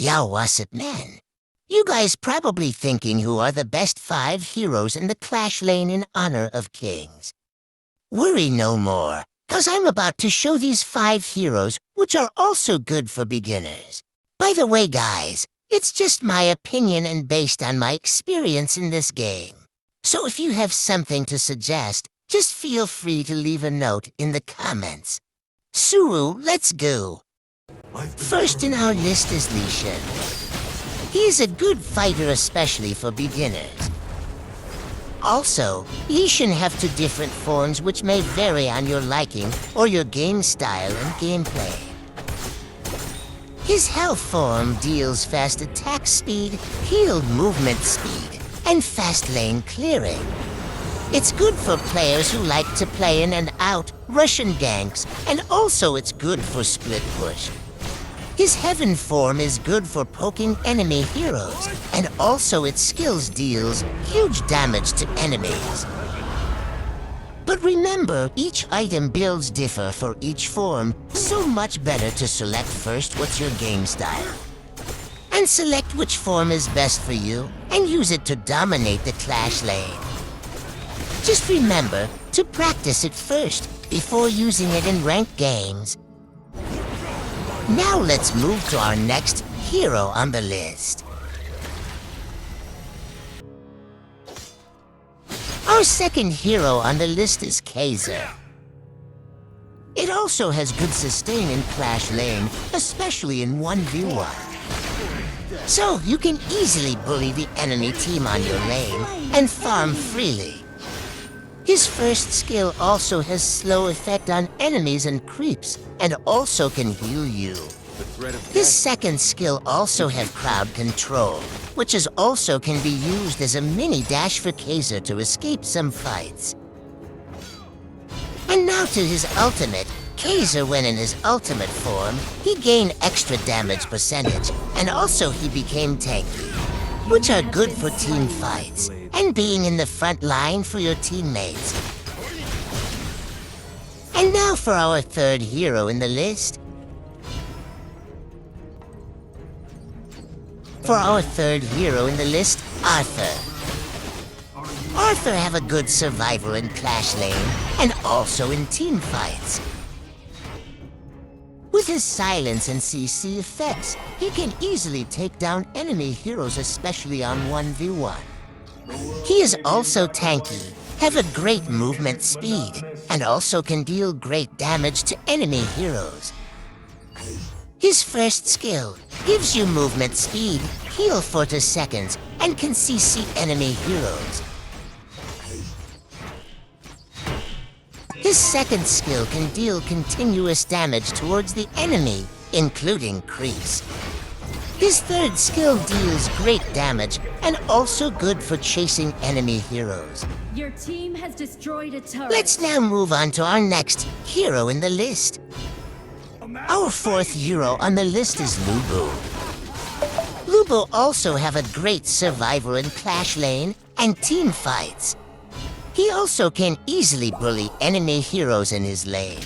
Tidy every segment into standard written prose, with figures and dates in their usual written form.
Yow, what's it, man? You guys probably thinking who are the best 5 heroes in the Clash Lane in honor of kings. Worry no more, cause I'm about to show these 5 heroes which are also good for beginners. By the way, guys, it's just my opinion and based on my experience in this game. So if you have something to suggest, just feel free to leave a note in the comments. Suru, let's go. First in our list is Lee Sin. He is a good fighter, especially for beginners. Also, Lee Sin have 2 different forms which may vary on your liking or your game style and gameplay. His health form deals fast attack speed, healed movement speed, and fast lane clearing. It's good for players who like to play in and out, Russian ganks, and also it's good for split push. His Heaven form is good for poking enemy heroes, and also its skills deals huge damage to enemies. But remember, each item builds differ for each form, so much better to select first what's your game style. And select which form is best for you, and use it to dominate the Clash Lane. Just remember to practice it first, before using it in ranked games. Now let's move to our next hero on the list. Our second hero on the list is Kai'Sa. It also has good sustain in Clash Lane, especially in 1v1. So you can easily bully the enemy team on your lane and farm freely. His first skill also has slow effect on enemies and creeps, and also can heal you. His second skill also have crowd control, which is also can be used as a mini dash for Kai'Sa to escape some fights. And now to his ultimate. Kai'Sa, when in his ultimate form, he gained extra damage percentage, and also he became tanky, which are good for team fights, and being in the front line for your teammates. And now for our third hero in the list. For our third hero in the list, Arthur. Arthur have a good survival in Clash Lane, and also in team fights. With his silence and CC effects, he can easily take down enemy heroes, especially on 1v1. He is also tanky, have a great movement speed, and also can deal great damage to enemy heroes. His first skill gives you movement speed, heal for 2 seconds, and can CC enemy heroes. His second skill can deal continuous damage towards the enemy, including creeps. His third skill deals great damage and also good for chasing enemy heroes. Your team has destroyed a turret. Let's now move on to our next hero in the list. Our fourth hero on the list is Lu Bu. Lu Bu also have a great survival in Clash Lane and team fights. He also can easily bully enemy heroes in his lane.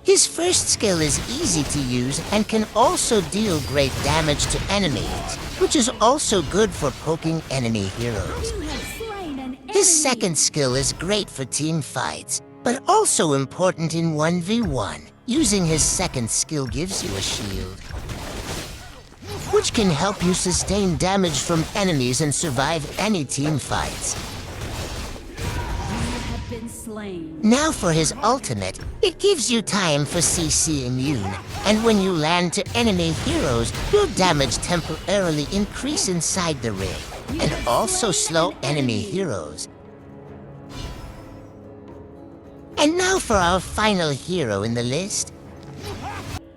His first skill is easy to use and can also deal great damage to enemies, which is also good for poking enemy heroes. You have slain an enemy. His second skill is great for team fights, but also important in 1v1. Using his second skill gives you a shield, which can help you sustain damage from enemies and survive any team fights. Been slain. Now for his ultimate, it gives you time for CC immune, and when you land to enemy heroes, your damage temporarily increase inside the ring, and also slow enemy heroes. And now for our final hero in the list.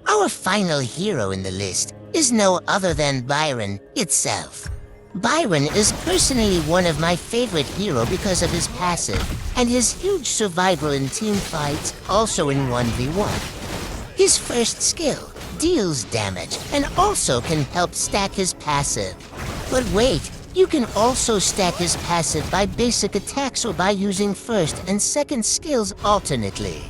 Our final hero in the list is no other than Byron itself. Byron is personally one of my favorite heroes because of his passive and his huge survival in team fights, also in 1v1. His first skill deals damage and also can help stack his passive. But wait, you can also stack his passive by basic attacks or by using first and second skills alternately.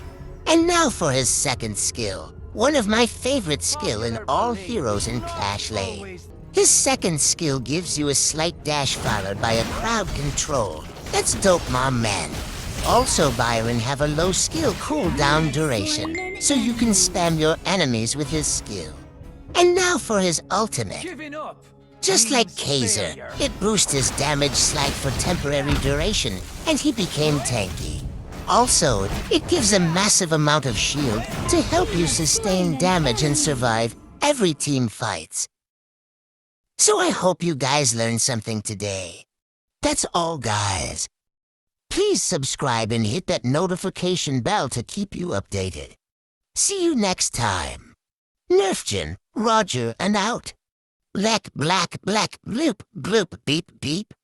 And now for his second skill. one of my favorite skill in all heroes in Clash Lane. His second skill gives you a slight dash followed by a crowd control. That's dope, my man. Also, Byron have a low skill cooldown duration, so you can spam your enemies with his skill. And now for his ultimate. Just like Kaiser, it boosts his damage slight for temporary duration, and he became tanky. Also, it gives a massive amount of shield to help you sustain damage and survive every team fights. So I hope you guys learned something today. That's all, guys. Please subscribe and hit that notification bell to keep you updated. See you next time. Nerfgen, Roger, and out. Black, black, black, bloop, bloop, beep, beep.